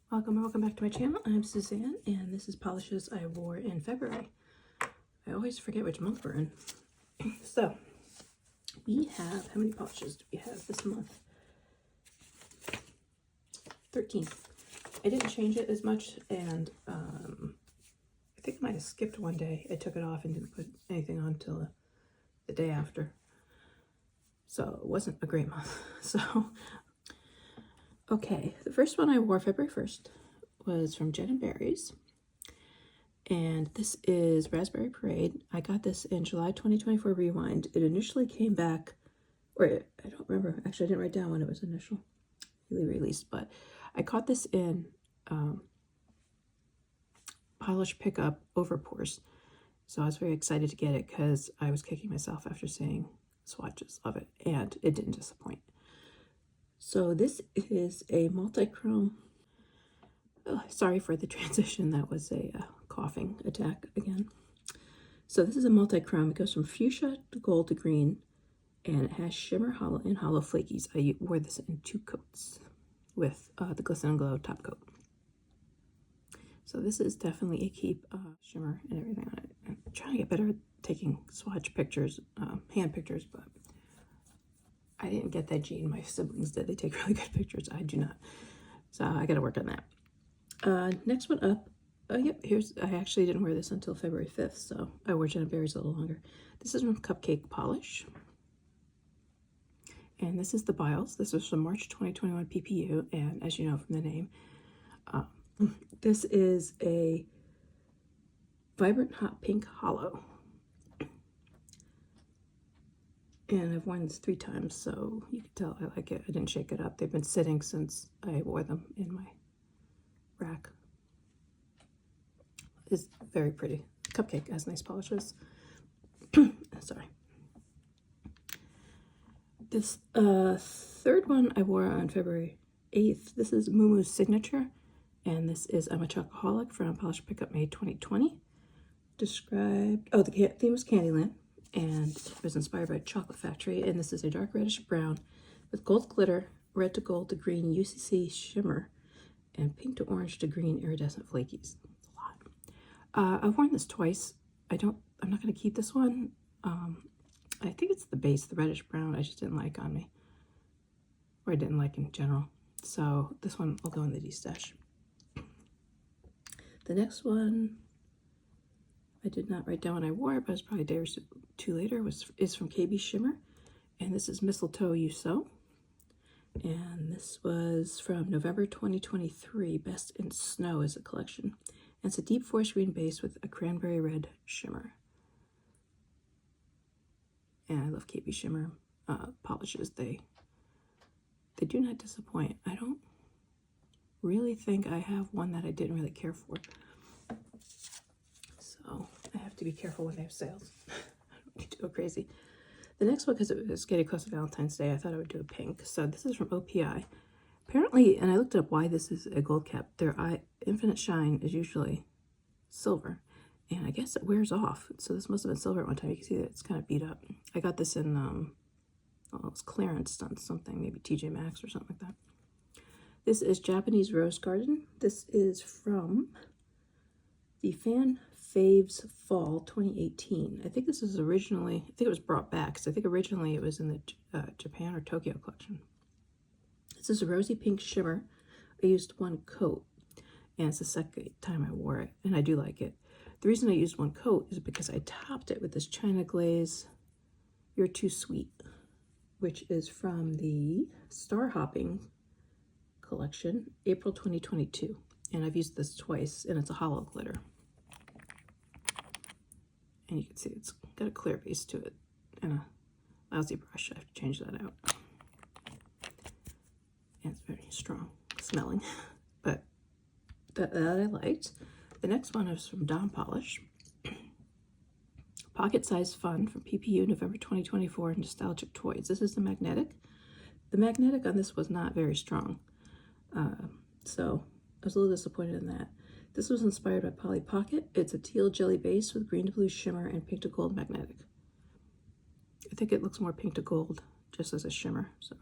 Welcome back to my channel. I'm Suzanne, and this is polishes I wore in February. I always forget which month we're in. So, we have, how many polishes do we have this month? 13. I didn't change it as much, and I think I might have skipped one day. I took it off and didn't put anything on till the day after. So, it wasn't a great month. So, okay, the first one I wore February 1st was from Jen & Berries. And this is Raspberry Parade. I got this in July 2024 Rewind. It initially came back, or I don't remember. Actually, I didn't write down when it was initially released, but I caught this in Polish Pickup Overpours. So I was very excited to get it because I was kicking myself after seeing swatches of it, and it didn't disappoint. So this is a multi-chrome. Oh, sorry for the transition. That was a coughing attack again. So this is a multi-chrome. It goes from fuchsia to gold to green, and it has shimmer, hollow, and hollow flakies. I wore this in 2 coats with the Glisten and Glow top coat. So this is definitely a keep, shimmer and everything on it. I'm trying to get better at taking swatch pictures, hand pictures, but I didn't get that gene. My siblings did. They take really good pictures. I do not. So I got to work on that. Next one up. Yep, I actually didn't wear this until February 5th, so I wore Jen & Berries a little longer. This is from Cupcake Polish. And this is the Biles. This is from March 2021 PPU, and as you know from the name, this is a Vibrant Hot Pink Hollow. And I've worn this 3 times, so you can tell I like it. I didn't shake it up. They've been sitting since I wore them in my rack. It's very pretty. Cupcake has nice polishes. Sorry. This third one I wore on February 8th. This is Moomoo's Signature, and this is I'm a Chocoholic from Polish Pickup May 2020. Described, oh, the theme was Candyland, and it was inspired by Chocolate Factory, and this is a dark reddish brown with gold glitter, red to gold to green UCC shimmer, and pink to orange to green iridescent flakies. It's a lot. I've worn this twice. I'm not going to keep this one. I think it's the base, the reddish brown, I just didn't like on me. Or I didn't like in general. So this one will go in the D-stash. The next one, I did not write down when I wore it, but it's probably a day or 2 later, is from KB Shimmer. And this is Mistletoe You Sew. And this was from November 2023, Best in Snow is a collection. And it's a deep forest green base with a cranberry red shimmer. And I love KB Shimmer polishes. They do not disappoint. I don't really think I have one that I didn't really care for. So I have to be careful when they have sales. I don't need to go crazy. The next one, because it was getting close to Valentine's Day, I thought I would do a pink. So this is from OPI. Apparently, and I looked up why this is a gold cap, their Infinite Shine is usually silver. And I guess it wears off. So this must have been silver at one time. You can see that it's kind of beat up. I got this in, it was clearance on something, maybe TJ Maxx or something like that. This is Japanese Rose Garden. This is from the Fan Faves Fall 2018. I think this is originally, I think it was brought back, because I think originally it was in the Japan or Tokyo collection. This is a rosy pink shimmer. I used 1 coat, and it's the second time I wore it, and I do like it. The reason I used 1 coat is because I topped it with this China Glaze You're Too Sweet, which is from the Star Hopping collection, April 2022. And I've used this twice, and it's a hollow glitter. And you can see it's got a clear base to it and a lousy brush. I have to change that out. And it's very strong smelling, but that I liked. The next one is from Dawn Polish. Pocket Size Fun from PPU, November 2024, Nostalgic Toys. This is the magnetic. The magnetic on this was not very strong. So I was a little disappointed in that. This was inspired by Polly Pocket. It's a teal jelly base with green to blue shimmer and pink to gold magnetic. I think it looks more pink to gold just as a shimmer. So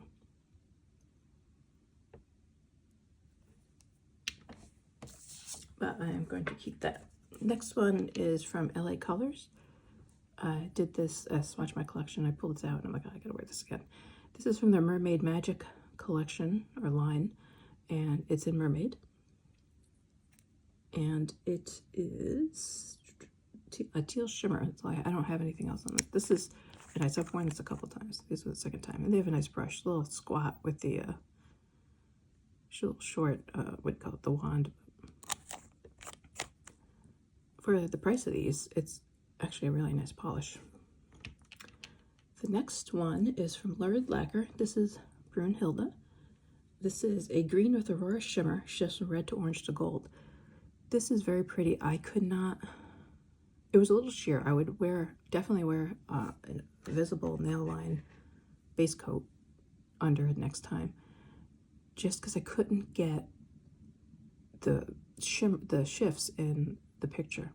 but I am going to keep that. Next one is from LA Colors. I did this swatch my collection. I pulled this out and I'm like, oh, I gotta wear this again. This is from their Mermaid Magic collection or line, and it's in Mermaid. And it is a teal shimmer. So I don't have anything else on it. This is nice. I've worn this a couple times. This was the second time. And they have a nice brush, a little squat with the little short, what do you call it, the wand. For the price of these, it's actually a really nice polish. The next one is from Lurid Lacquer. This is Brunhilde. This is a green with Aurora shimmer, shifts from red to orange to gold. This is very pretty. I could not, it was a little sheer. I would definitely wear a visible nail line base coat under it next time, just because I couldn't get the shifts in the picture.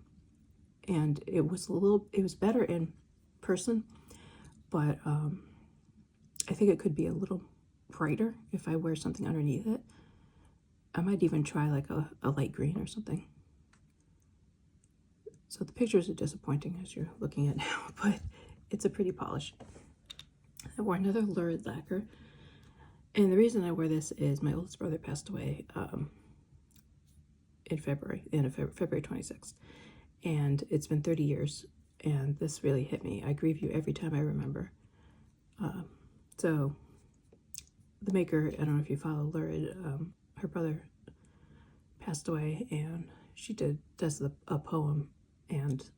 And it was better in person, but I think it could be a little brighter if I wear something underneath it. I might even try like a light green or something. So the pictures are disappointing as you're looking at now, but it's a pretty polish. I wore another Lurid Lacquer, and the reason I wear this is my oldest brother passed away in February, February 26th, and it's been 30 years, and this really hit me. I grieve you every time I remember. So the maker, I don't know if you follow Lurid, her brother passed away, and she does a poem and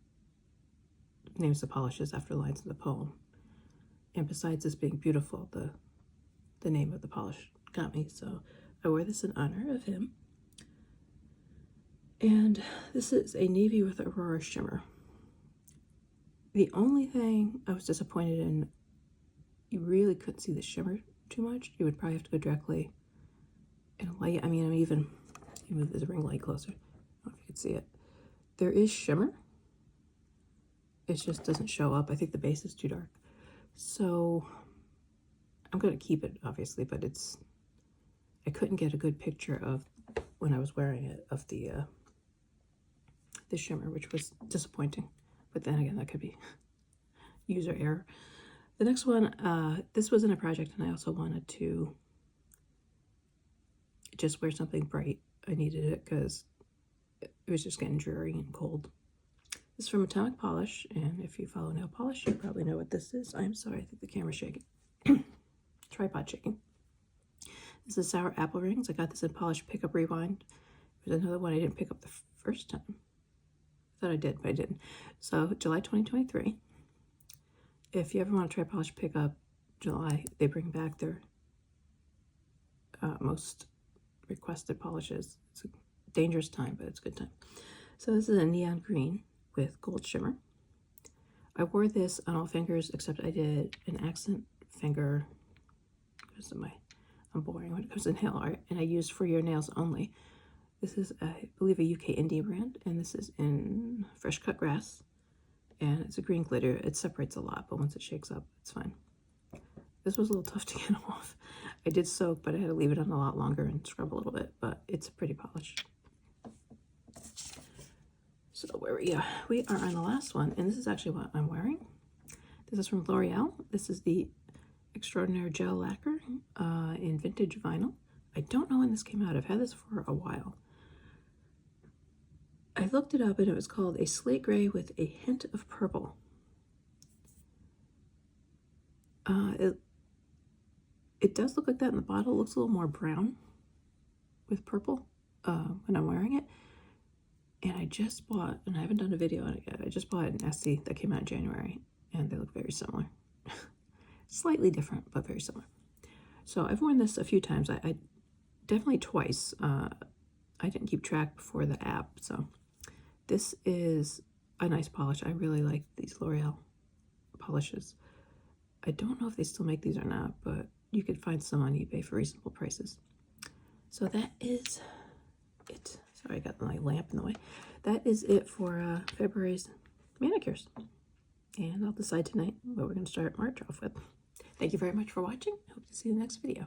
names the polishes after lines in the poem. And besides this being beautiful, the name of the polish got me, so I wear this in honor of him. And this is a navy with Aurora shimmer. The only thing I was disappointed in, you really couldn't see the shimmer too much. You would probably have to go directly in a light. I mean, I'm even move this ring light closer. I don't know if you can see it. There is shimmer. It just doesn't show up. I think the base is too dark. So I'm going to keep it, obviously, but I couldn't get a good picture of when I was wearing it of the shimmer, which was disappointing. But then again, that could be user error. The next one, this was in a project, and I also wanted to just wear something bright. I needed it because it was just getting dreary and cold. This is from Atomic Polish, and if you follow nail polish, you probably know what this is. I'm sorry, I think the camera's shaking. Tripod shaking. This is Sour Apple Rings. I got this in Polish Pickup Rewind. There's another one I didn't pick up the first time. I thought I did, but I didn't. So, July 2023. If you ever want to try Polish Pickup July, they bring back their most requested polishes. It's a dangerous time, but it's a good time. So this is a neon green with gold shimmer. I wore this on all fingers except I did an accent finger because of I'm boring when it comes to nail art, and I used For Your Nails Only. This is, I believe, a UK indie brand, and this is in Fresh Cut Grass, and it's a green glitter. It separates a lot, but once it shakes up, it's fine. This was a little tough to get off. I did soak, but I had to leave it on a lot longer and scrub a little bit, but it's a pretty polish. So where we are on the last one, and this is actually what I'm wearing. This is from L'Oreal. This is the Extraordinaire Gel Lacquer in vintage vinyl. I don't know when this came out. I've had this for a while. I looked it up, and it was called a slate gray with a hint of purple. It does look like that in the bottle. It looks a little more brown with purple when I'm wearing it. And I just bought, and I haven't done a video on it yet, I just bought an Essie that came out in January, and they look very similar. Slightly different, but very similar. So I've worn this a few times. I definitely twice. I didn't keep track before the app, so this is a nice polish. I really like these L'Oreal polishes. I don't know if they still make these or not, but you could find some on eBay for reasonable prices. So that is it. Sorry, I got my lamp in the way. That is it for February's manicures. And I'll decide tonight what we're going to start March off with. Thank you very much for watching. Hope to see you in the next video.